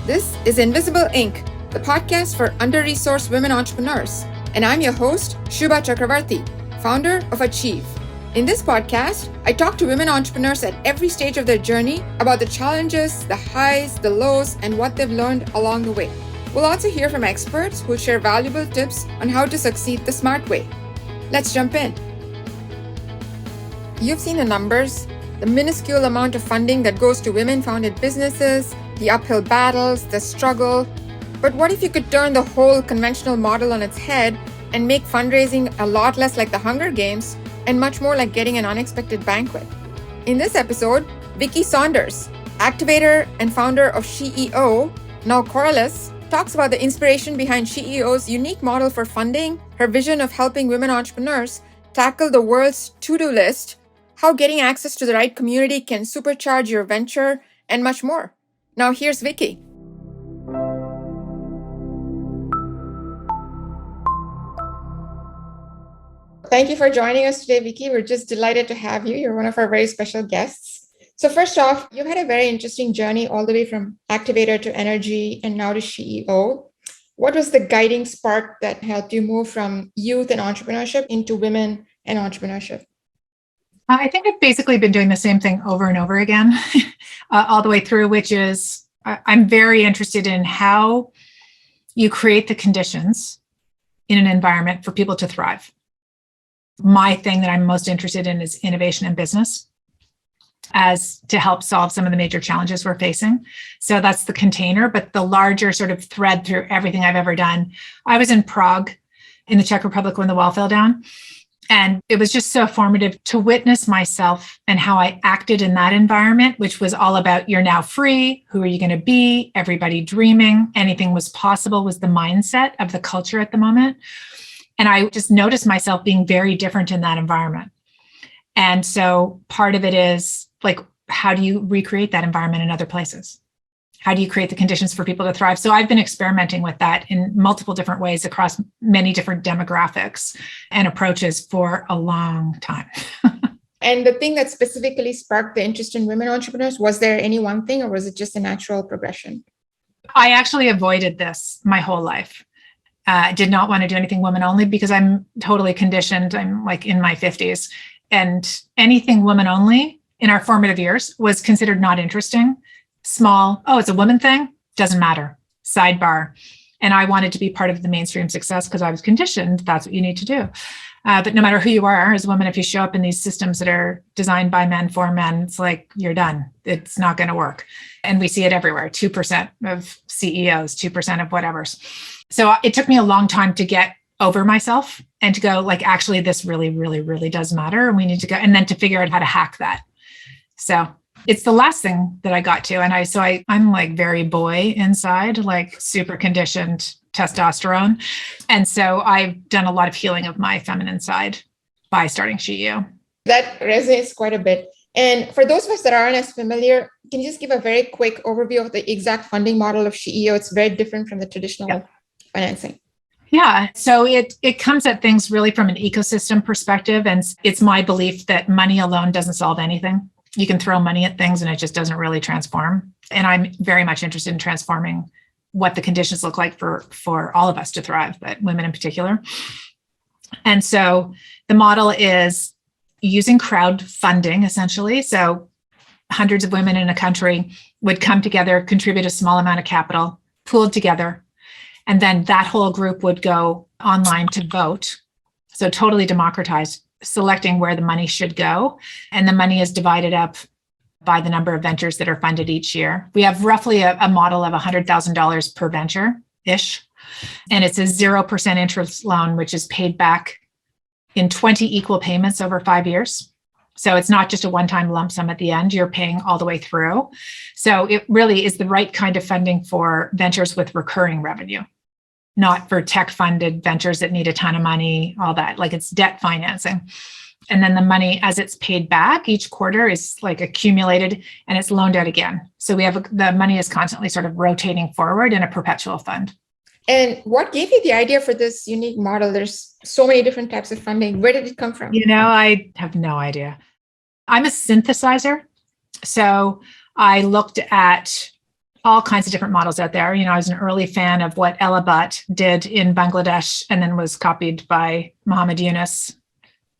This is Invisible Inc., the podcast for under-resourced women entrepreneurs. And I'm your host, Shubha Chakravarti, founder of Achieve. In this podcast, I talk to women entrepreneurs at every stage of their journey about the challenges, the highs, the lows, and what they've learned along the way. We'll also hear from experts who share valuable tips on how to succeed the smart way. Let's jump in. You've seen the numbers, the minuscule amount of funding that goes to women-founded businesses, the uphill battles, the struggle. But what if you could turn the whole conventional model on its head and make fundraising a lot less like the Hunger Games and much more like getting an unexpected banquet? In this episode, Vicki Saunders, Activator and founder of SheEO, now Coralus, talks about the inspiration behind SheEO's unique model for funding, her vision of helping women entrepreneurs tackle the world's to-do list, how getting access to the right community can supercharge your venture, and much more. Now here's Vicki. Thank you for joining us today, Vicki. We're just delighted to have you. You're one of our very special guests. So first off, you've had a very interesting journey all the way from Activator to Energy and now to SheEO. What was the guiding spark that helped you move from youth and entrepreneurship into women and entrepreneurship? I think I've basically been doing the same thing over and over again, all the way through, which is I'm very interested in how you create the conditions in an environment for people to thrive. My thing that I'm most interested in is innovation in business as to help solve some of the major challenges we're facing. So that's the container, but the larger sort of thread through everything I've ever done. I was in Prague in the Czech Republic when the wall fell down. And it was just so formative to witness myself and how I acted in that environment, which was all about you're now free. Who are you going to be? Everybody dreaming. Anything was possible was the mindset of the culture at the moment. And I just noticed myself being very different in that environment. And so part of it is like, how do you recreate that environment in other places? How do you create the conditions for people to thrive? So I've been experimenting with that in multiple different ways across many different demographics and approaches for a long time. And the thing that specifically sparked the interest in women entrepreneurs, was there any one thing or was it just a natural progression? I actually avoided this my whole life. Did not want to do anything women only because I'm totally conditioned. I'm like in my 50s, and anything women only in our formative years was considered not interesting. Small, oh, it's a woman thing, doesn't matter, sidebar. And I wanted to be part of the mainstream success because I was conditioned, that's what you need to do. But no matter who you are as a woman, if you show up in these systems that are designed by men for men, it's like, you're done. It's not going to work. And we see it everywhere, 2% of CEOs, 2% of whatever's. So it took me a long time to get over myself and to go like, actually, this really, really, really does matter. And we need to go, and then to figure out how to hack that. So it's the last thing that I got to. And I'm like very boy inside, like super conditioned testosterone. And so I've done a lot of healing of my feminine side by starting SheEO. That resonates quite a bit. And for those of us that aren't as familiar, can you just give a very quick overview of the exact funding model of SheEO? It's very different from the traditional financing. Yeah. So it comes at things really from an ecosystem perspective. And it's my belief that money alone doesn't solve anything. You can throw money at things and it just doesn't really transform. And I'm very much interested in transforming what the conditions look like for all of us to thrive, but women in particular. And so the model is using crowdfunding, essentially. So hundreds of women in a country would come together, contribute a small amount of capital, pooled together. And then that whole group would go online to vote. So totally democratized, selecting where the money should go. And the money is divided up by the number of ventures that are funded each year. We have roughly a model of $100,000 per venture-ish. And it's a 0% interest loan, which is paid back in 20 equal payments over 5 years. So it's not just a one-time lump sum at the end, you're paying all the way through. So it really is the right kind of funding for ventures with recurring revenue, not for tech-funded ventures that need a ton of money, all that. Like it's debt financing. And then the money, as it's paid back each quarter, is like accumulated and it's loaned out again. So we have the money is constantly sort of rotating forward in a perpetual fund. And what gave you the idea for this unique model? There's so many different types of funding. Where did it come from? I have no idea. I'm a synthesizer. So I looked at all kinds of different models out there. I was an early fan of what Ella Butt did in Bangladesh and then was copied by Muhammad Yunus,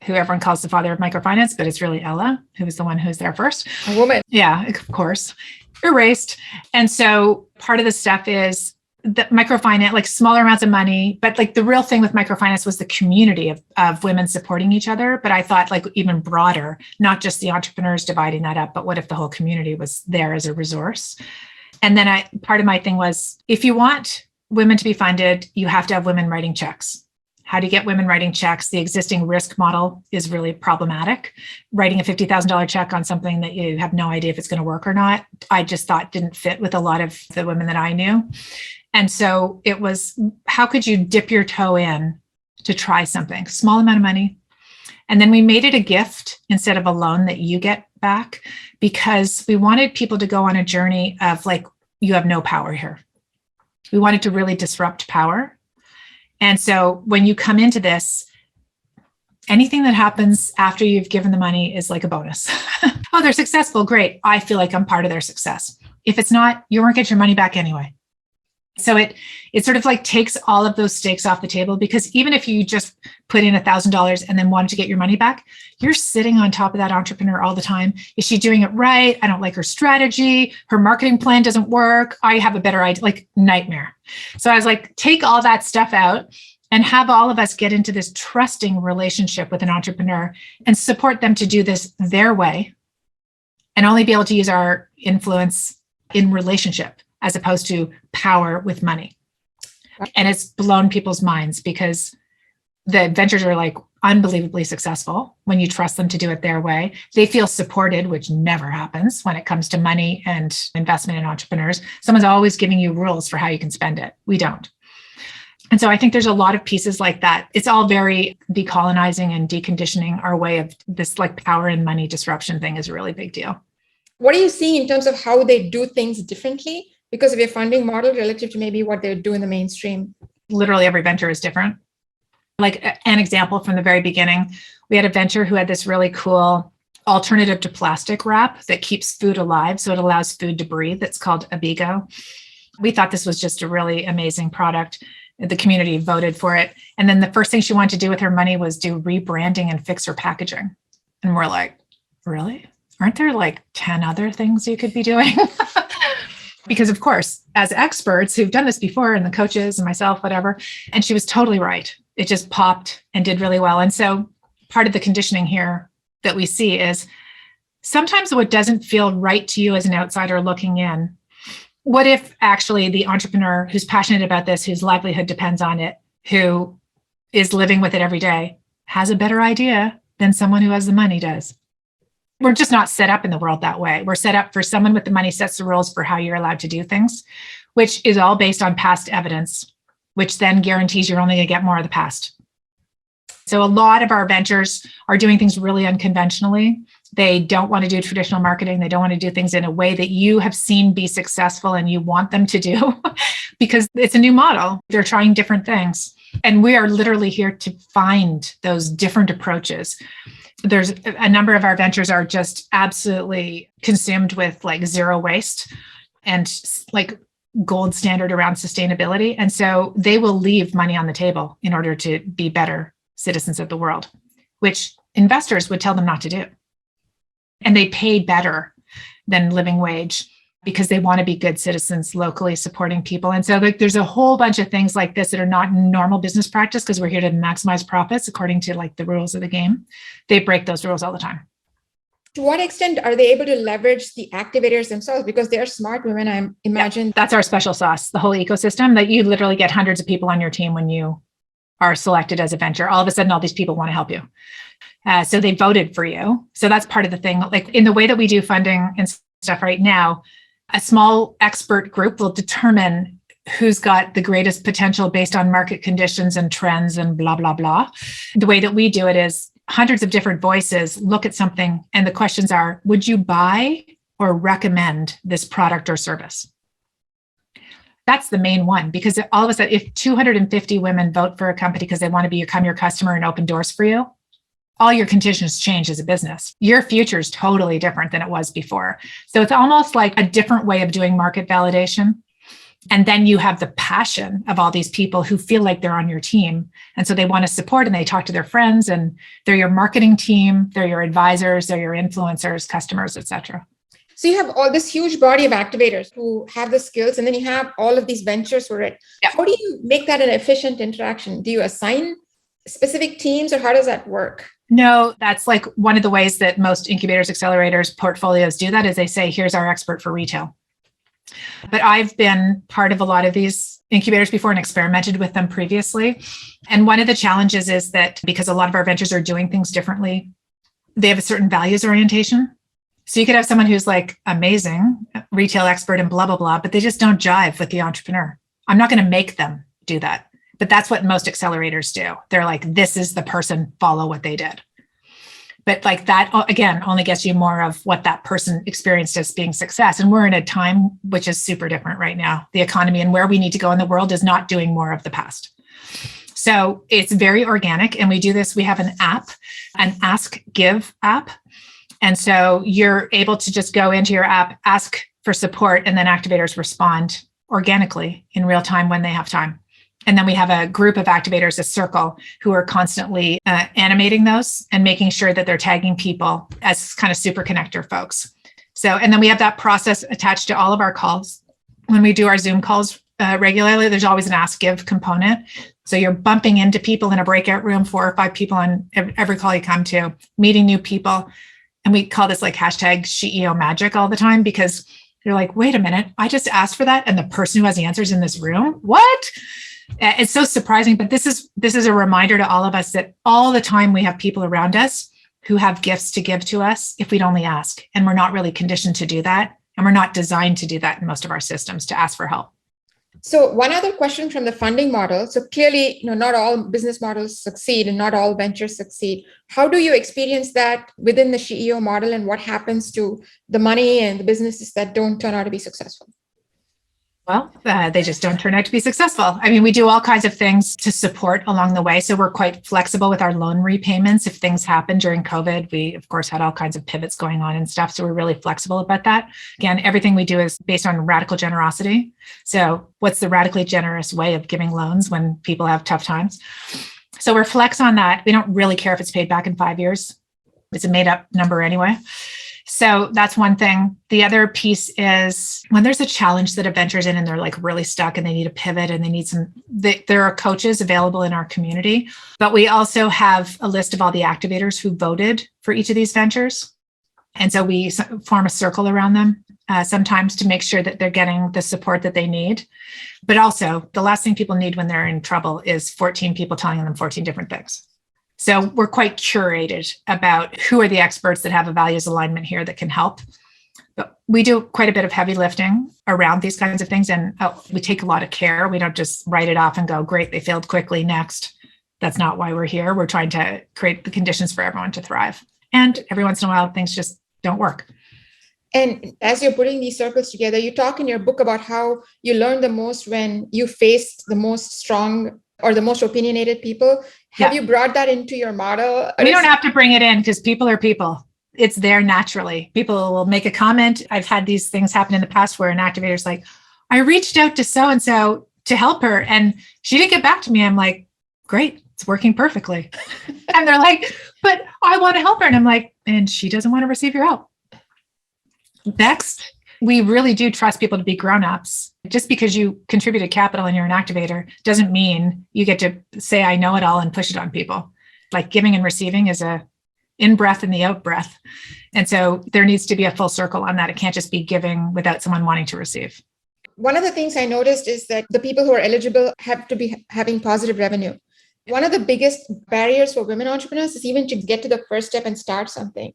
who everyone calls the father of microfinance, but it's really Ella, who was the one who was there first. A woman. Yeah, of course. Erased. And so part of the stuff is the microfinance, like smaller amounts of money, but like the real thing with microfinance was the community of women supporting each other. But I thought like even broader, not just the entrepreneurs dividing that up, but what if the whole community was there as a resource? And then part of my thing was, if you want women to be funded, you have to have women writing checks. How do you get women writing checks? The existing risk model is really problematic. Writing a $50,000 check on something that you have no idea if it's going to work or not, I just thought didn't fit with a lot of the women that I knew. And so it was, how could you dip your toe in to try something? Small amount of money. And then we made it a gift instead of a loan that you get back, because we wanted people to go on a journey of like, you have no power here. We wanted to really disrupt power. And so when you come into this, anything that happens after you've given the money is like a bonus. Oh, they're successful. Great. I feel like I'm part of their success. If it's not, you won't get your money back anyway. So it sort of like takes all of those stakes off the table, because even if you just put in $1,000 and then wanted to get your money back, you're sitting on top of that entrepreneur all the time. Is she doing it right? I don't like her strategy. Her marketing plan doesn't work. I have a better idea, like nightmare. So I was like, take all that stuff out and have all of us get into this trusting relationship with an entrepreneur and support them to do this their way, and only be able to use our influence in relationship as opposed to power with money. And it's blown people's minds, because the ventures are like unbelievably successful when you trust them to do it their way. They feel supported, which never happens when it comes to money and investment in entrepreneurs. Someone's always giving you rules for how you can spend it. We don't. And so I think there's a lot of pieces like that. It's all very decolonizing and deconditioning our way of this, like power and money disruption thing is a really big deal. What are you seeing in terms of how they do things differently because of your funding model relative to maybe what they do in the mainstream? Literally every venture is different. Like an example from the very beginning, we had a venture who had this really cool alternative to plastic wrap that keeps food alive. So it allows food to breathe. It's called Abigo. We thought this was just a really amazing product. The community voted for it. And then the first thing she wanted to do with her money was do rebranding and fix her packaging. And we're like, really? Aren't there like 10 other things you could be doing? Because of course, as experts who've done this before, and the coaches and myself, whatever, and she was totally right. It just popped and did really well. And so part of the conditioning here that we see is sometimes what doesn't feel right to you as an outsider looking in, what if actually the entrepreneur who's passionate about this, whose livelihood depends on it, who is living with it every day, has a better idea than someone who has the money does? We're just not set up in the world that way. We're set up for someone with the money sets the rules for how you're allowed to do things, which is all based on past evidence, which then guarantees you're only going to get more of the past. So a lot of our ventures are doing things really unconventionally. They don't want to do traditional marketing. They don't want to do things in a way that you have seen be successful and you want them to do because it's a new model. They're trying different things. And we are literally here to find those different approaches. There's a number of our ventures are just absolutely consumed with like zero waste and like gold standard around sustainability. And so they will leave money on the table in order to be better citizens of the world, which investors would tell them not to do. And they pay better than living wage because they want to be good citizens locally supporting people. And so like, there's a whole bunch of things like this that are not normal business practice because we're here to maximize profits according to like the rules of the game. They break those rules all the time. To what extent are they able to leverage the activators themselves? Because they're smart women, I imagine. Yeah, that's our special sauce, the whole ecosystem, that you literally get hundreds of people on your team when you are selected as a venture. All of a sudden, all these people want to help you. So they voted for you. So that's part of the thing. Like in the way that we do funding and stuff right now, a small expert group will determine who's got the greatest potential based on market conditions and trends and blah, blah, blah. The way that we do it is hundreds of different voices look at something and the questions are, would you buy or recommend this product or service? That's the main one, because all of a sudden, if 250 women vote for a company because they want to become your customer and open doors for you, all your conditions change as a business. Your future is totally different than it was before. So it's almost like a different way of doing market validation. And then you have the passion of all these people who feel like they're on your team. And so they want to support and they talk to their friends and they're your marketing team, they're your advisors, they're your influencers, customers, et cetera. So you have all this huge body of activators who have the skills, and then you have all of these ventures for it. Yeah. How do you make that an efficient interaction? Do you assign specific teams, or how does that work? No, that's like one of the ways that most incubators, accelerators, portfolios do that is they say, here's our expert for retail. But I've been part of a lot of these incubators before and experimented with them previously. And one of the challenges is that because a lot of our ventures are doing things differently, they have a certain values orientation. So you could have someone who's like amazing, retail expert and blah, blah, blah, but they just don't jive with the entrepreneur. I'm not going to make them do that. But that's what most accelerators do. They're like, this is the person, follow what they did. But like that, again, only gets you more of what that person experienced as being success. And we're in a time which is super different right now. The economy and where we need to go in the world is not doing more of the past. So it's very organic. And we do this, we have an app, an Ask Give app. And so you're able to just go into your app, ask for support, and then activators respond organically in real time when they have time. And then we have a group of activators, a circle, who are constantly animating those and making sure that they're tagging people as kind of super connector folks. So, and then we have that process attached to all of our calls. When we do our Zoom calls regularly, there's always an Ask Give component. So you're bumping into people in a breakout room, 4 or 5 people on every call you come to, meeting new people. And we call this like hashtag SheEO magic all the time, because you're like, wait a minute, I just asked for that. And the person who has the answers in this room, what? It's so surprising, but this is a reminder to all of us that all the time we have people around us who have gifts to give to us if we'd only ask. And we're not really conditioned to do that. And we're not designed to do that in most of our systems, to ask for help. So one other question from the funding model. So clearly, not all business models succeed and not all ventures succeed. How do you experience that within the SheEO model, and what happens to the money and the businesses that don't turn out to be successful? Well, they just don't turn out to be successful. I mean, we do all kinds of things to support along the way. So we're quite flexible with our loan repayments. If things happen during COVID, we, of course, had all kinds of pivots going on and stuff. So we're really flexible about that. Again, everything we do is based on radical generosity. So what's the radically generous way of giving loans when people have tough times? So we're flex on that. We don't really care if it's paid back in 5 years. It's a made up number anyway. So that's one thing. The other piece is when there's a challenge that a venture's in and they're like really stuck and they need a pivot and they need there are coaches available in our community, but we also have a list of all the activators who voted for each of these ventures. And so we form a circle around them sometimes to make sure that they're getting the support that they need. But also the last thing people need when they're in trouble is 14 people telling them 14 different things. So we're quite curated about who are the experts that have a values alignment here that can help. But we do quite a bit of heavy lifting around these kinds of things. And we take a lot of care. We don't just write it off and go, great, they failed quickly, next. That's not why we're here. We're trying to create the conditions for everyone to thrive. And every once in a while, things just don't work. And as you're putting these circles together, you talk in your book about how you learn the most when you face the most strong or the most opinionated people. Have you brought that into your model? We don't have to bring it in because people are people. It's there naturally. People will make a comment. I've had these things happen in the past where an activator's like, I reached out to so-and-so to help her and she didn't get back to me. I'm like, great, it's working perfectly. And they're like, but I want to help her. And I'm like, and she doesn't want to receive your help. Next. We really do trust people to be grown-ups. Just because you contributed capital and you're an activator doesn't mean you get to say, I know it all and push it on people. Like giving and receiving is a in-breath and the out-breath. And so there needs to be a full circle on that. It can't just be giving without someone wanting to receive. One of the things I noticed is that the people who are eligible have to be having positive revenue. One of the biggest barriers for women entrepreneurs is even to get to the first step and start something.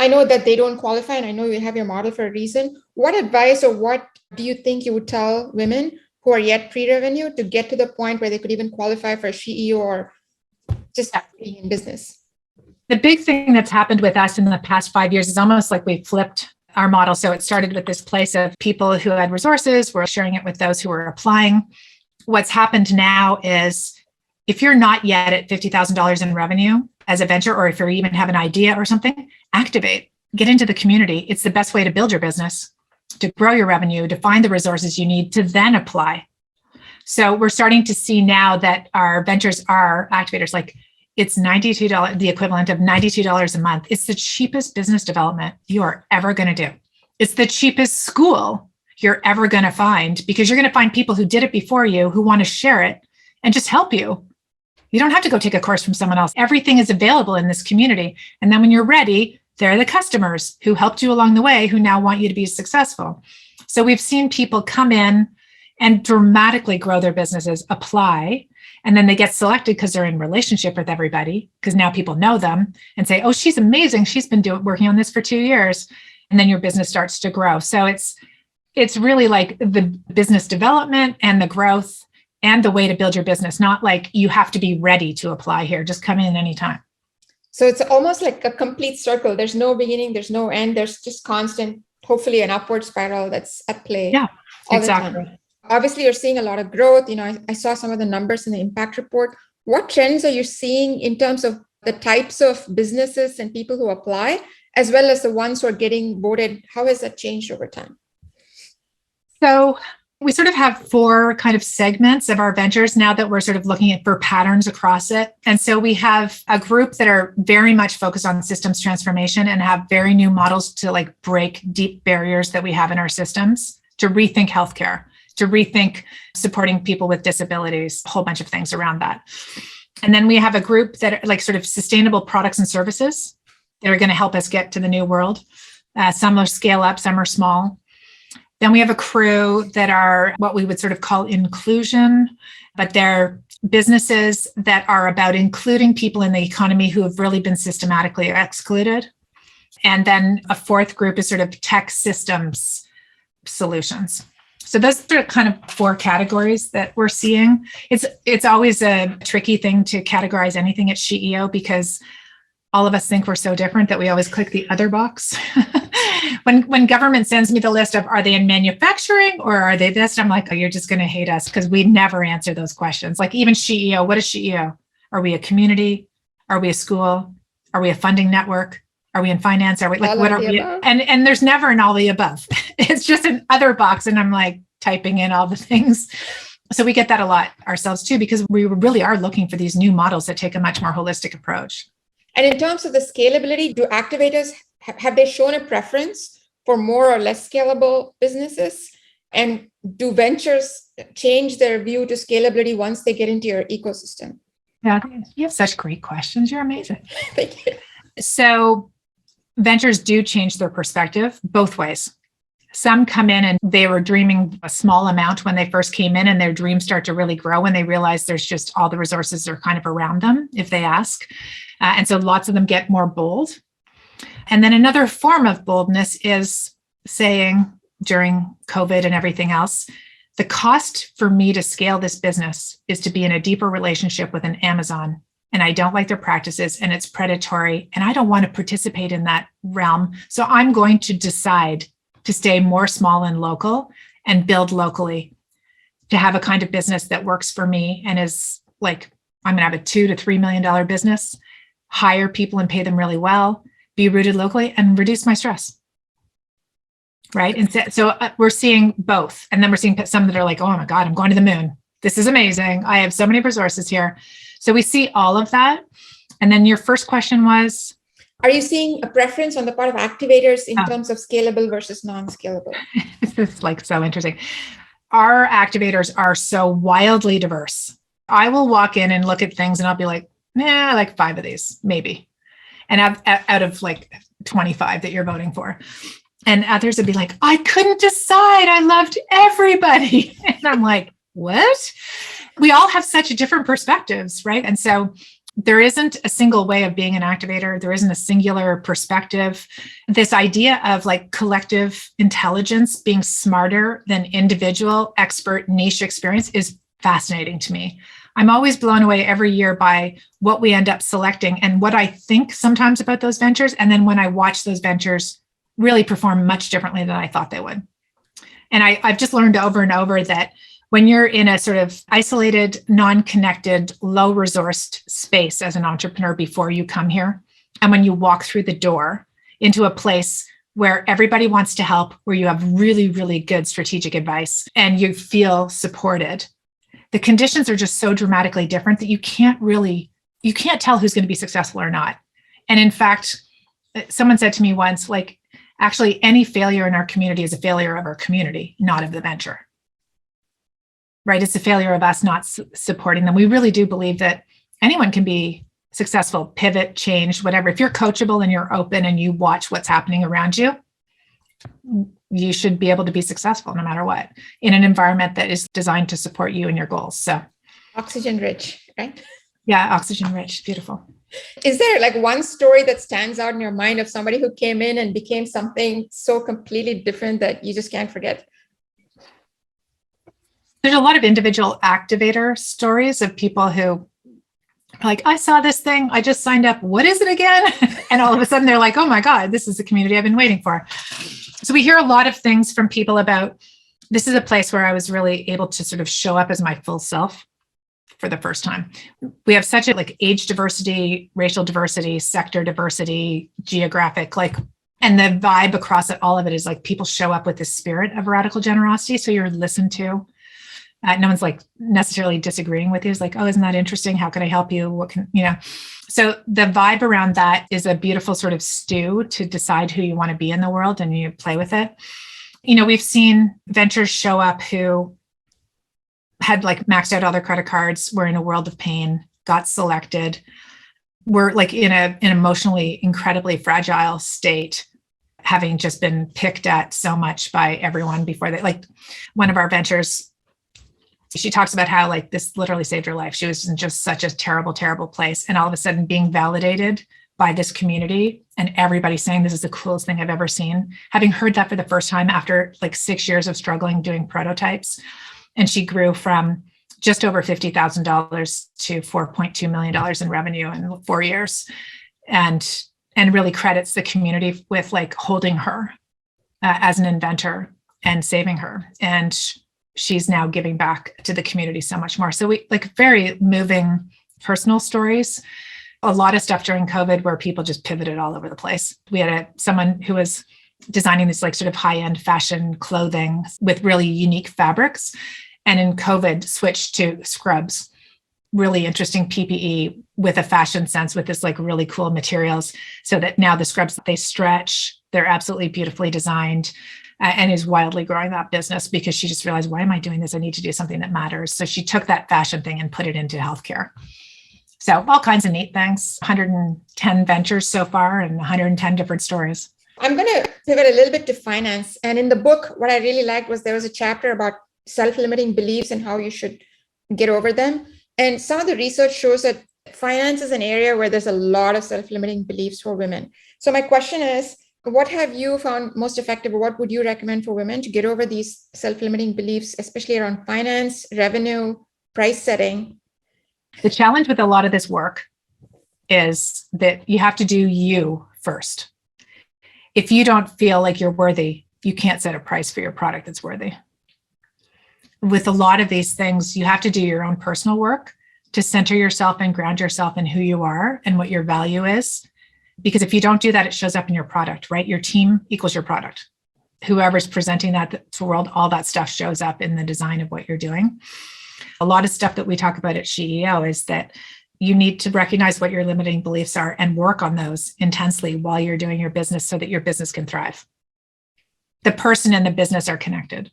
I know that they don't qualify, and I know you have your model for a reason. What advice or what do you think you would tell women who are yet pre-revenue to get to the point where they could even qualify for a SheEO or just being in business? The big thing that's happened with us in the past 5 years is almost like we flipped our model. So it started with this place of people who had resources, were sharing it with those who were applying. What's happened now is if you're not yet at $50,000 in revenue, as a venture, or if you even have an idea or something, activate, get into the community. It's the best way to build your business, to grow your revenue, to find the resources you need to then apply. So we're starting to see now that our ventures are activators, like it's $92, the equivalent of $92 a month. It's the cheapest business development you are ever going to do. It's the cheapest school you're ever going to find, because you're going to find people who did it before you, who want to share it and just help you. You don't have to go take a course from someone else. Everything is available in this community. And then when you're ready, they're the customers who helped you along the way, who now want you to be successful. So we've seen people come in and dramatically grow their businesses, apply, and then they get selected because they're in relationship with everybody, because now people know them and say, oh, she's amazing. She's been working on this for 2 years. And then your business starts to grow. So it's really like the business development and the growth and the way to build your business, not like you have to be ready to apply here. Just come in anytime. So it's almost like a complete circle. There's no beginning, there's no end. There's just constant, hopefully an upward spiral that's at play. Yeah, all exactly. the time. Obviously, you're seeing a lot of growth. I saw some of the numbers in the impact report. What trends are you seeing in terms of the types of businesses and people who apply, as well as the ones who are getting voted? How has that changed over time? So we sort of have 4 kind of segments of our ventures now that we're sort of looking at for patterns across it. And so we have a group that are very much focused on systems transformation and have very new models to like break deep barriers that we have in our systems, to rethink healthcare, to rethink supporting people with disabilities, a whole bunch of things around that. And then we have a group that are like sort of sustainable products and services that are going to help us get to the new world. Some are scale up, some are small. Then we have a crew that are what we would sort of call inclusion, but they're businesses that are about including people in the economy who have really been systematically excluded. And then a 4th group is sort of tech systems solutions. So those are kind of 4 categories that we're seeing. It's always a tricky thing to categorize anything at SheEO, because all of us think we're so different that we always click the other box. When government sends me the list of, are they in manufacturing or are they this? I'm like, oh, you're just going to hate us, because we never answer those questions. Like even SheEO, what is SheEO? Are we a community? Are we a school? Are we a funding network? Are we in finance? Are we like, what are we? And there's never an all the above. It's just an other box. And I'm like typing in all the things. So we get that a lot ourselves too, because we really are looking for these new models that take a much more holistic approach. And in terms of the scalability, do activators, have they shown a preference for more or less scalable businesses? And do ventures change their view to scalability once they get into your ecosystem? Yeah, you have such great questions. You're amazing. Thank you. So ventures do change their perspective both ways. Some come in and they were dreaming a small amount when they first came in, and their dreams start to really grow when they realize there's just all the resources are kind of around them if they ask. And so lots of them get more bold. And then another form of boldness is saying during COVID and everything else, the cost for me to scale this business is to be in a deeper relationship with an Amazon. And I don't like their practices and it's predatory. And I don't want to participate in that realm. So I'm going to decide to stay more small and local and build locally, to have a kind of business that works for me and is like, I'm going to have a $2 to $3 million business, hire people and pay them really well, be rooted locally, and reduce my stress. Right. And so we're seeing both. And then we're seeing some that are like, oh my God, I'm going to the moon. This is amazing. I have so many resources here. So we see all of that. And then your first question was? Are you seeing a preference on the part of activators in terms of scalable versus non-scalable? This is like so interesting. Our activators are so wildly diverse. I will walk in and look at things and I'll be like, I like 5 of these, maybe. And out of like 25 that you're voting for. And others would be like, I couldn't decide. I loved everybody. And I'm like, what? We all have such different perspectives, right? And so there isn't a single way of being an activator. There isn't a singular perspective. This idea of like collective intelligence being smarter than individual expert niche experience is fascinating to me. I'm always blown away every year by what we end up selecting and what I think sometimes about those ventures. And then when I watch those ventures really perform much differently than I thought they would. And I've just learned over and over that When you're in a sort of isolated, non-connected, low-resourced space as an entrepreneur before you come here, and when you walk through the door into a place where everybody wants to help, where you have really, really good strategic advice and you feel supported, the conditions are just so dramatically different that you can't tell who's going to be successful or not. And in fact, someone said to me once, like, actually, any failure in our community is a failure of our community, not of the venture. Right? It's a failure of us not supporting them. We really do believe that anyone can be successful, pivot, change, whatever. If you're coachable and you're open and you watch what's happening around you, you should be able to be successful no matter what in an environment that is designed to support you and your goals. So oxygen rich, right? Yeah, oxygen rich, beautiful. Is there like one story that stands out in your mind of somebody who came in and became something so completely different that you just can't forget? There's a lot of individual activator stories of people who are like, I saw this thing, I just signed up. What is it again? And all of a sudden they're like, oh my God, this is the community I've been waiting for. So we hear a lot of things from people about, this is a place where I was really able to sort of show up as my full self for the first time. We have such a like age diversity, racial diversity, sector diversity, geographic, like, and the vibe across it, all of it is like people show up with this spirit of radical generosity. So you're listened to. No one's like necessarily disagreeing with you. It's like, oh, isn't that interesting? How can I help you? What can, so the vibe around that is a beautiful sort of stew to decide who you want to be in the world and you play with it. We've seen ventures show up who had like maxed out all their credit cards, were in a world of pain, got selected, were like in an emotionally incredibly fragile state, having just been picked at so much by everyone before they, like one of our ventures, she talks about how like this literally saved her life. She was in just such a terrible, terrible place. And all of a sudden being validated by this community and everybody saying, this is the coolest thing I've ever seen. Having heard that for the first time after like 6 years of struggling doing prototypes. And she grew from just over $50,000 to $4.2 million in revenue in 4 years. And really credits the community with like holding her as an inventor and saving her. And she's now giving back to the community so much more. So we like very moving personal stories, a lot of stuff during COVID where people just pivoted all over the place. We had someone who was designing this like sort of high-end fashion clothing with really unique fabrics. And in COVID switched to scrubs, really interesting PPE with a fashion sense with this like really cool materials so that now the scrubs, they stretch, they're absolutely beautifully designed. And is wildly growing that business because she just realized, why am I doing this? I need to do something that matters. So she took that fashion thing and put it into healthcare. So all kinds of neat things, 110 ventures so far and 110 different stories. I'm going to pivot a little bit to finance. And in the book, what I really liked was there was a chapter about self-limiting beliefs and how you should get over them. And some of the research shows that finance is an area where there's a lot of self-limiting beliefs for women. So my question is, what have you found most effective, or what would you recommend for women to get over these self-limiting beliefs, especially around finance, revenue, price setting? The challenge with a lot of this work is that you have to do you first. If you don't feel like you're worthy, you can't set a price for your product that's worthy. With a lot of these things, you have to do your own personal work to center yourself and ground yourself in who you are and what your value is. Because if you don't do that, it shows up in your product, right? Your team equals your product. Whoever's presenting that to the world, all that stuff shows up in the design of what you're doing. A lot of stuff that we talk about at SheEO is that you need to recognize what your limiting beliefs are and work on those intensely while you're doing your business so that your business can thrive. The person and the business are connected.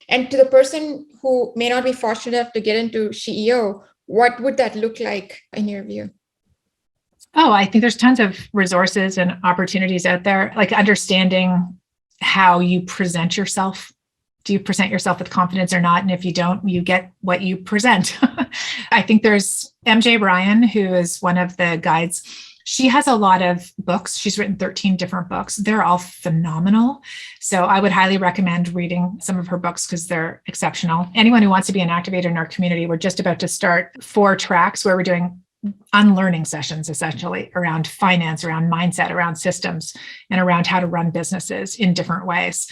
And to the person who may not be fortunate enough to get into SheEO, what would that look like in your view? Oh, I think there's tons of resources and opportunities out there, like understanding how you present yourself. Do you present yourself with confidence or not? And if you don't, you get what you present. I think there's MJ Bryan, who is one of the guides. She has a lot of books. She's written 13 different books. They're all phenomenal. So I would highly recommend reading some of her books because they're exceptional. Anyone who wants to be an activator in our community, we're just about to start 4 tracks where we're doing unlearning sessions, essentially around finance, around mindset, around systems, and around how to run businesses in different ways.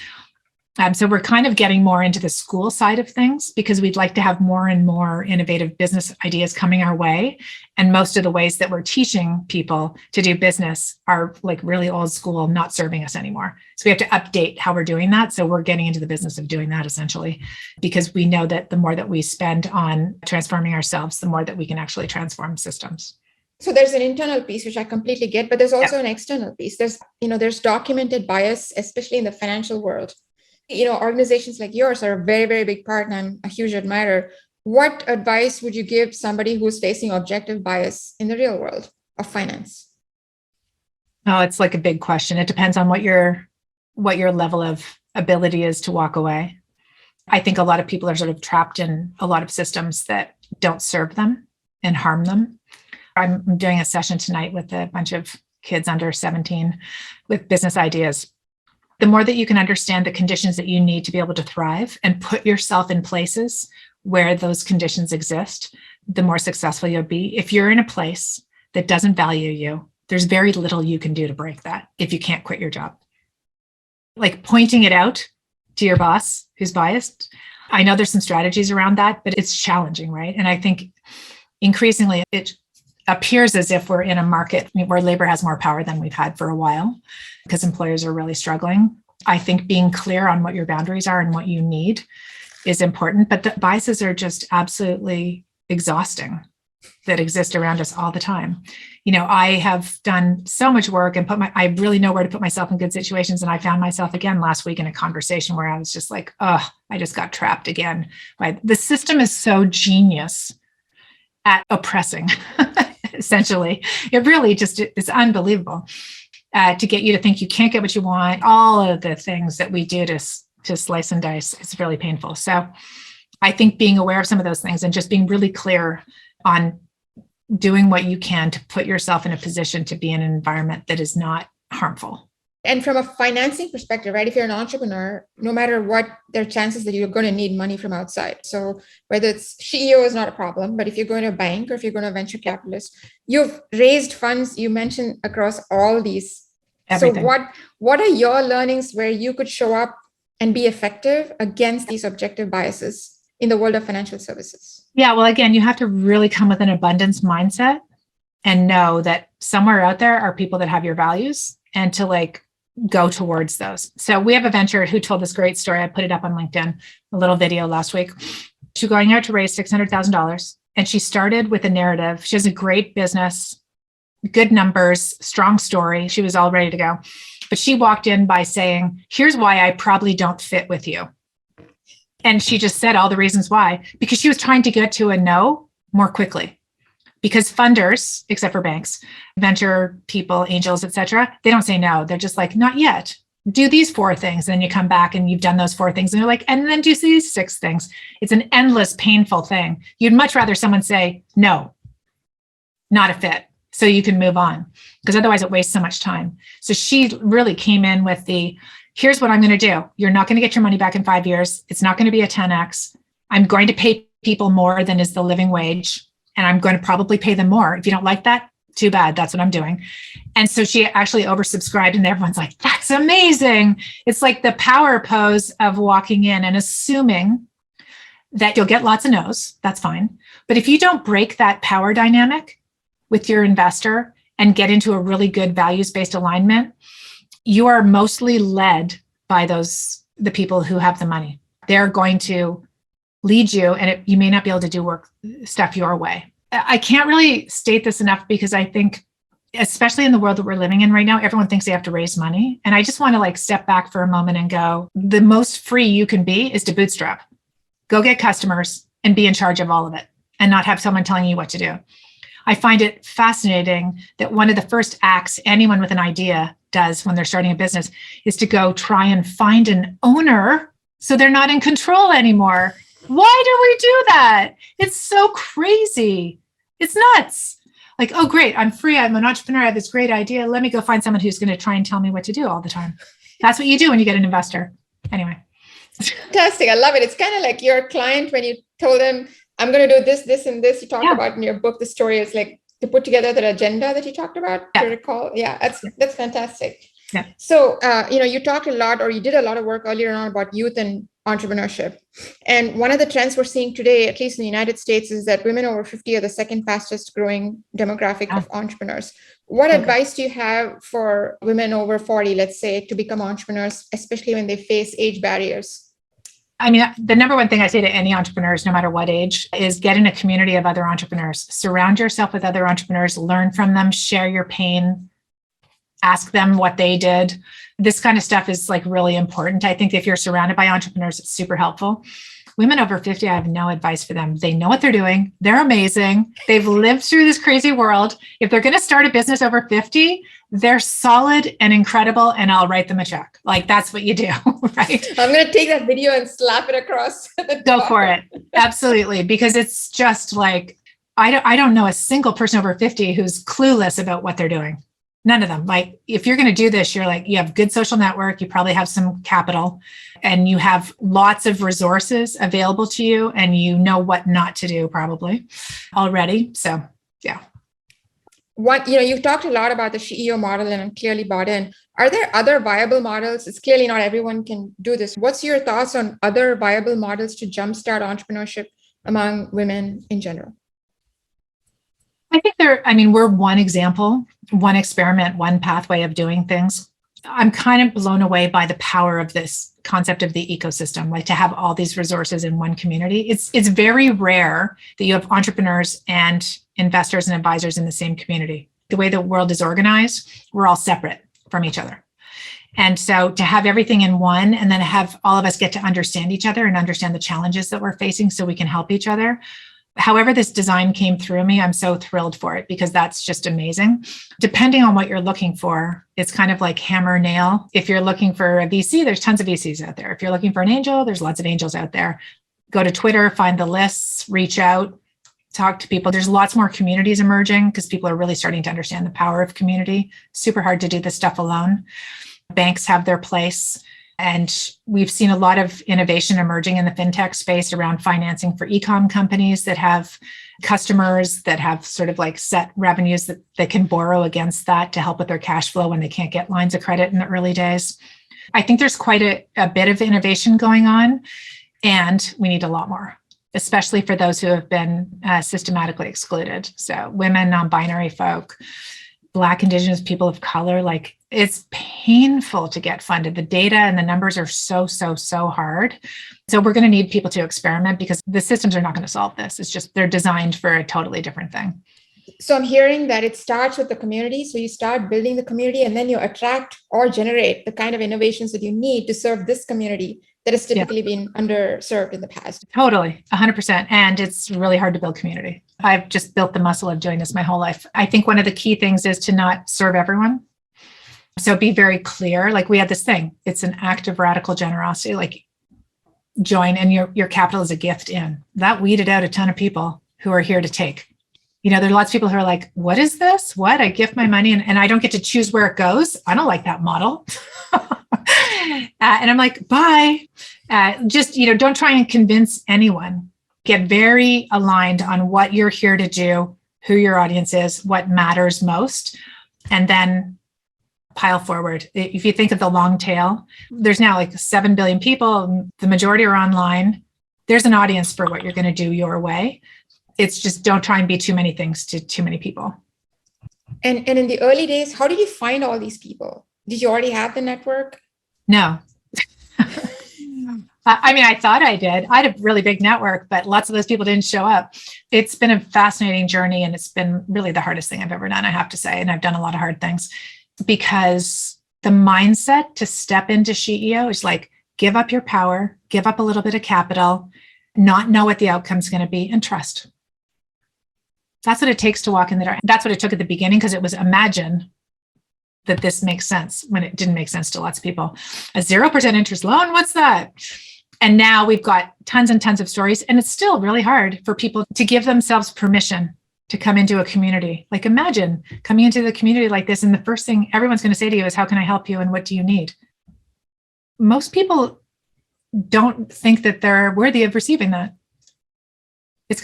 So we're kind of getting more into the school side of things because we'd like to have more and more innovative business ideas coming our way. And most of the ways that we're teaching people to do business are like really old school, not serving us anymore. So we have to update how we're doing that. So we're getting into the business of doing that essentially, because we know that the more that we spend on transforming ourselves, the more that we can actually transform systems. So there's an internal piece, which I completely get, but there's also an external piece. There's documented bias, especially in the financial world. Organizations like yours are a very, very big part, and I'm a huge admirer. What advice would you give somebody who's facing objective bias in the real world of finance? Oh, it's like a big question. It depends on what your level of ability is to walk away. I think a lot of people are sort of trapped in a lot of systems that don't serve them and harm them. I'm doing a session tonight with a bunch of kids under 17 with business ideas. The more that you can understand the conditions that you need to be able to thrive and put yourself in places where those conditions exist, the more successful you'll be. If you're in a place that doesn't value you, there's very little you can do to break that if you can't quit your job. Like pointing it out to your boss who's biased. I know there's some strategies around that, but it's challenging, right? And I think increasingly it appears as if we're in a market where labor has more power than we've had for a while because employers are really struggling. I think being clear on what your boundaries are and what you need is important, but the biases are just absolutely exhausting that exist around us all the time. I have done so much work and I really know where to put myself in good situations. And I found myself again last week in a conversation where I was just like, I just got trapped again. The system is so genius at oppressing. Essentially, it really just is unbelievable to get you to think you can't get what you want. All of the things that we do to slice and dice, it's really painful. So I think being aware of some of those things and just being really clear on doing what you can to put yourself in a position to be in an environment that is not harmful. And from a financing perspective, right, if you're an entrepreneur, no matter what, there are chances that you're going to need money from outside. So whether it's SheEO is not a problem, but if you're going to a bank or if you're going to a venture capitalist, you've raised funds, you mentioned, across all these. Everything. So what are your learnings where you could show up and be effective against these objective biases in the world of financial services? Yeah, well, again, you have to really come with an abundance mindset and know that somewhere out there are people that have your values and to go towards those. So we have a venture who told this great story. I put it up on LinkedIn, a little video last week. She's going out to raise $600,000. And she started with a narrative. She has a great business, good numbers, strong story. She was all ready to go. But she walked in by saying, here's why I probably don't fit with you. And she just said all the reasons why, because she was trying to get to a no more quickly. Because funders, except for banks, venture people, angels, et cetera, they don't say no. They're just like, not yet. Do these 4 things. And then you come back and you've done those 4 things. And you're like, and then do these 6 things. It's an endless, painful thing. You'd much rather someone say, no, not a fit. So you can move on. Because otherwise it wastes so much time. So she really came in with here's what I'm going to do. You're not going to get your money back in 5 years. It's not going to be a 10X. I'm going to pay people more than is the living wage. And I'm going to probably pay them more. If you don't like that, too bad. That's what I'm doing. And so she actually oversubscribed and everyone's like, that's amazing. It's like the power pose of walking in and assuming that you'll get lots of no's. That's fine. But if you don't break that power dynamic with your investor and get into a really good values-based alignment, you are mostly led by the people who have the money. They're going to lead you, and you may not be able to do stuff your way. I can't really state this enough because I think, especially in the world that we're living in right now, everyone thinks they have to raise money. And I just want to step back for a moment and go, the most free you can be is to bootstrap. Go get customers and be in charge of all of it and not have someone telling you what to do. I find it fascinating that one of the first acts anyone with an idea does when they're starting a business is to go try and find an owner so they're not in control anymore. Why do we do that? It's so crazy. It's nuts. Oh, great. I'm free. I'm an entrepreneur. I have this great idea. Let me go find someone who's going to try and tell me what to do all the time. That's what you do when you get an investor. Anyway. Fantastic. I love it. It's kind of like your client when you told them, I'm going to do this, this, and this. You talk about in your book, the story is to put together that agenda that you talked about, to recall. Yeah, that's fantastic. Yeah. So, you talked a lot, or you did a lot of work earlier on about youth and entrepreneurship. And one of the trends we're seeing today, at least in the United States, is that women over 50 are the second fastest growing demographic of entrepreneurs. What advice do you have for women over 40, let's say, to become entrepreneurs, especially when they face age barriers? I mean, the number one thing I say to any entrepreneurs, no matter what age, is get in a community of other entrepreneurs. Surround yourself with other entrepreneurs, learn from them, share your pain, ask them what they did. This kind of stuff is like really important. I think if you're surrounded by entrepreneurs, it's super helpful. Women over 50, I have no advice for them. They know what they're doing. They're amazing. They've lived through this crazy world. If they're going to start a business over 50, they're solid and incredible, and I'll write them a check. Like, that's what you do, right? I'm going to take that video and slap it across the Go top. for it. Absolutely. Because it's just like, I don't know a single person over 50 who's clueless about what they're doing. None of them. Like, if you're going to do this, you're like, you have good social network, you probably have some capital, and you have lots of resources available to you, and you know what not to do probably already. So, yeah. You've talked a lot about the SheEO model, and I'm clearly bought in. Are there other viable models? It's clearly not everyone can do this. What's your thoughts on other viable models to jumpstart entrepreneurship among women in general? I think we're one example, one experiment, one pathway of doing things. I'm kind of blown away by the power of this concept of the ecosystem, like to have all these resources in one community. It's very rare that you have entrepreneurs and investors and advisors in the same community. The way the world is organized, we're all separate from each other. And so to have everything in one, and then have all of us get to understand each other and understand the challenges that we're facing so we can help each other. However this design came through me, I'm so thrilled for it, because that's just amazing. Depending on what you're looking for, it's kind of like hammer nail. If you're looking for a VC, there's tons of VCs out there. If you're looking for an angel, there's lots of angels out there. Go to Twitter, find the lists, reach out, talk to people. There's lots more communities emerging because people are really starting to understand the power of community. Super hard to do this stuff alone. Banks have their place. And we've seen a lot of innovation emerging in the fintech space around financing for e-com companies that have customers that have sort of like set revenues that they can borrow against that to help with their cash flow when they can't get lines of credit in the early days. I think there's quite a bit of innovation going on, and we need a lot more, especially for those who have been systematically excluded. So women, non-binary folk, Black, Indigenous people of color, like, it's painful to get funded. The data and the numbers are so hard. So we're going to need people to experiment, because the systems are not going to solve this. It's just, they're designed for a totally different thing. So I'm hearing that it starts with the community. So you start building the community, and then you attract or generate the kind of innovations that you need to serve this community that has typically been underserved in the past. Totally, 100%. And it's really hard to build community. I've just built the muscle of doing this my whole life. I think one of the key things is to not serve everyone. So be very clear. Like, we had this thing, it's an act of radical generosity, like join, and your capital is a gift in. That weeded out a ton of people who are here to take. There are lots of people who are like, what is this? What? I gift my money and I don't get to choose where it goes. I don't like that model. And I'm like, bye. Just, don't try and convince anyone. Get very aligned on what you're here to do, who your audience is, what matters most, and then pile forward. If you think of the long tail, there's now like 7 billion people. The majority are online. There's an audience for what you're going to do your way. It's just, don't try and be too many things to too many people. And in the early days, how did you find all these people? Did you already have the network? No. I thought I did. I had a really big network, but lots of those people didn't show up. It's been a fascinating journey, and it's been really the hardest thing I've ever done, I have to say. And I've done a lot of hard things, because the mindset to step into SheEO is like, give up your power, give up a little bit of capital, not know what the outcome's going to be, and trust. That's what it takes to walk in the dark. That's what it took at the beginning, because it was imagine that this makes sense when it didn't make sense to lots of people. A 0% interest loan, what's that? And now we've got tons and tons of stories, and it's still really hard for people to give themselves permission to come into a community. Like, imagine coming into the community like this, and the first thing everyone's going to say to you is, how can I help you and what do you need? Most people don't think that they're worthy of receiving that. It's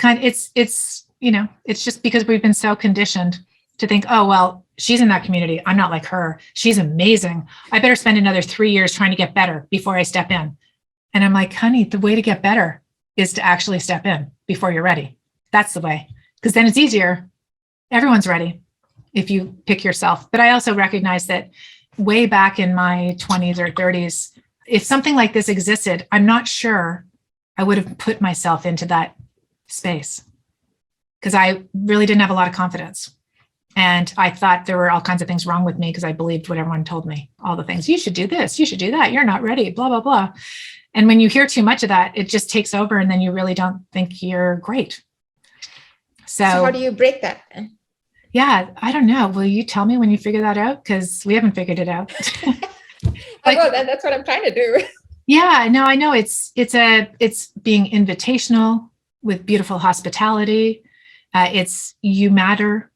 just because we've been so conditioned to think, oh, well, she's in that community. I'm not like her. She's amazing. I better spend another 3 years trying to get better before I step in. And I'm like, honey, the way to get better is to actually step in before you're ready. That's the way, because then it's easier. Everyone's ready if you pick yourself. But I also recognize that way back in my 20s or 30s, if something like this existed, I'm not sure I would have put myself into that space because I really didn't have a lot of confidence. And I thought there were all kinds of things wrong with me because I believed what everyone told me, all the things, you should do this, you should do that, you're not ready, blah, blah, blah. And when you hear too much of that, it just takes over and then you really don't think you're great. So how do you break that then? Yeah, I don't know. Will you tell me when you figure that out? Because we haven't figured it out. Well, that's what I'm trying to do. Yeah, no, I know it's being invitational with beautiful hospitality. It's you matter.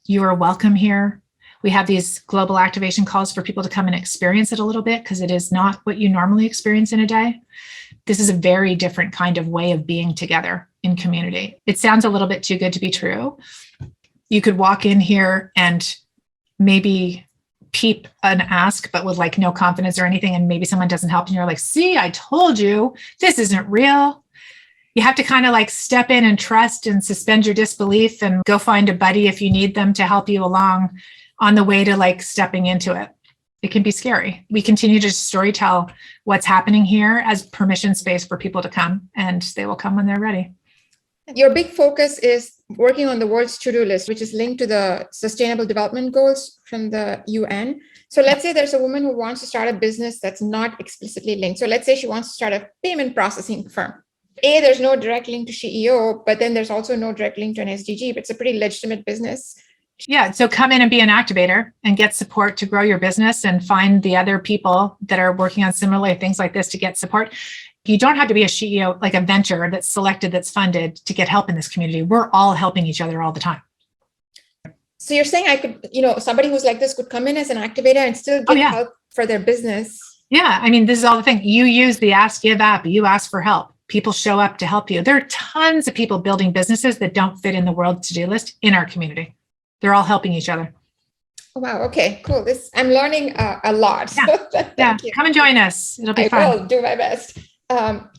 You are welcome here. We have these global activation calls for people to come and experience it a little bit because it is not what you normally experience in a day. This is a very different kind of way of being together in community. It sounds a little bit too good to be true. You could walk in here and maybe peep an ask, but with like no confidence or anything. And maybe someone doesn't help and you're like, see, I told you this isn't real. You have to kind of like step in and trust and suspend your disbelief and go find a buddy if you need them to help you along on the way to like stepping into it. It can be scary. We continue to storytell what's happening here as permission space for people to come, and they will come when they're ready. Your big focus is working on the world's to-do list, which is linked to the Sustainable Development Goals from the UN. So let's say there's a woman who wants to start a business that's not explicitly linked. So let's say she wants to start a payment processing firm. There's no direct link to SheEO, but then there's also no direct link to an SDG, but it's a pretty legitimate business. Yeah. So come in and be an activator and get support to grow your business and find the other people that are working on similar things like this to get support. You don't have to be a SheEO, like a venture that's selected, that's funded to get help in this community. We're all helping each other all the time. So you're saying I could, somebody who's like this could come in as an activator and still get help for their business. Yeah. I mean, this is all the thing. You use the Ask Give app. You ask for help. People show up to help you. There are tons of people building businesses that don't fit in the world to-do list in our community. They're all helping each other. Oh, wow. Okay, cool. I'm learning a lot. Yeah. Come and join us. It'll be fun. I will do my best.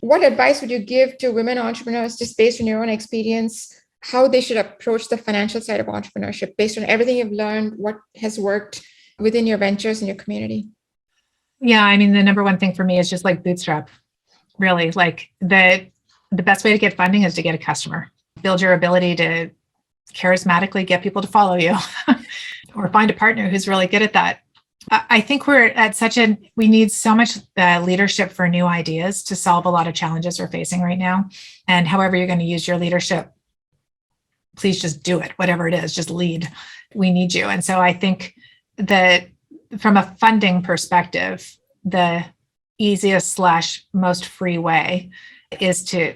What advice would you give to women entrepreneurs, just based on your own experience, how they should approach the financial side of entrepreneurship based on everything you've learned, what has worked within your ventures and your community? Yeah. I mean, the number one thing for me is just like bootstrap. Really, like the best way to get funding is to get a customer. Build your ability to charismatically get people to follow you or find a partner who's really good at that. I think we're at we need so much leadership for new ideas to solve a lot of challenges we're facing right now. And however you're going to use your leadership, please just do it, whatever it is, just lead. We need you. And so I think that from a funding perspective, the easiest / most free way is to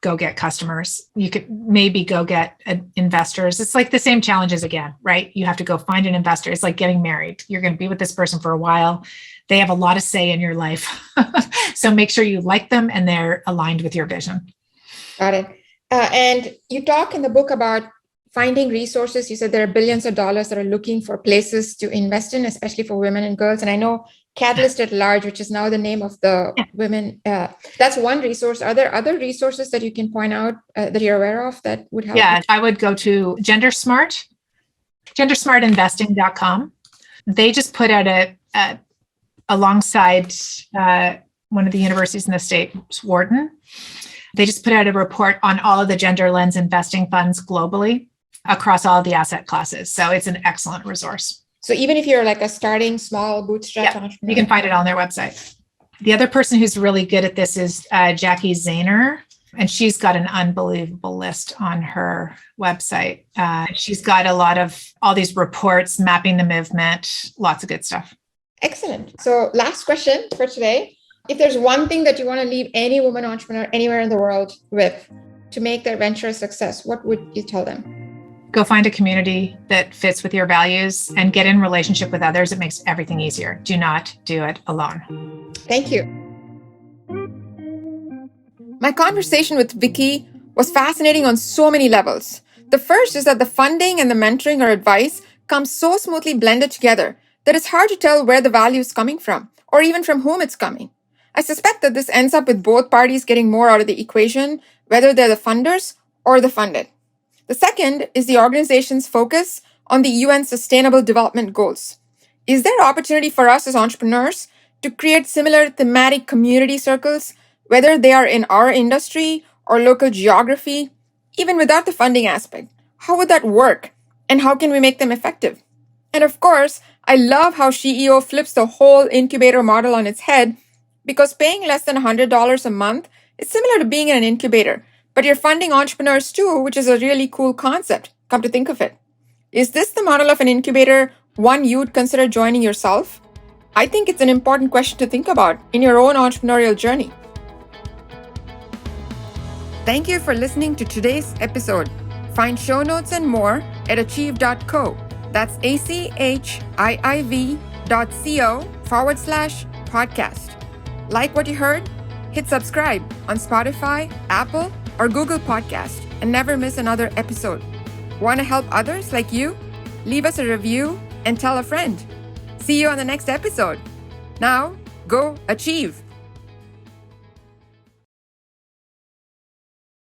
go get customers. You could maybe go get investors. It's like the same challenges again, right? You have to go find an investor. It's like getting married. You're going to be with this person for a while. They have a lot of say in your life. So make sure you like them and they're aligned with your vision. Got it. And you talk in the book about finding resources. You said there are billions of dollars that are looking for places to invest in, especially for women and girls. And I know Catalyst at Large, which is now the name of the women, that's one resource. Are there other resources that you can point out that you're aware of that would help? Yeah, I would go to gendersmartinvesting.com. They just put out alongside one of the universities in the state, Wharton. They just put out a report on all of the gender lens investing funds globally across all of the asset classes. So it's an excellent resource. So even if you're like a starting small bootstrap entrepreneur, you can find it on their website. The other person who's really good at this is Jackie Zahner, and she's got an unbelievable list on her website. She's got a lot of all these reports, mapping the movement, lots of good stuff. Excellent. So last question for today. If there's one thing that you want to leave any woman entrepreneur anywhere in the world with to make their venture a success, what would you tell them? Go find a community that fits with your values and get in relationship with others. It makes everything easier. Do not do it alone. Thank you. My conversation with Vicki was fascinating on so many levels. The first is that the funding and the mentoring or advice come so smoothly blended together that it's hard to tell where the value is coming from, or even from whom it's coming. I suspect that this ends up with both parties getting more out of the equation, whether they're the funders or the funded. The second is the organization's focus on the UN Sustainable Development Goals. Is there opportunity for us as entrepreneurs to create similar thematic community circles, whether they are in our industry or local geography, even without the funding aspect? How would that work? And how can we make them effective? And of course, I love how SheEO flips the whole incubator model on its head, because paying less than $100 a month is similar to being in an incubator, but you're funding entrepreneurs too, which is a really cool concept, come to think of it. Is this the model of an incubator one you'd consider joining yourself? I think it's an important question to think about in your own entrepreneurial journey. Thank you for listening to today's episode. Find show notes and more at achieve.co. That's achieve.co/podcast. Like what you heard? Hit subscribe on Spotify, Apple, or Google Podcast and never miss another episode. Want to help others like you? Leave us a review and tell a friend. See you on the next episode. Now, go achieve.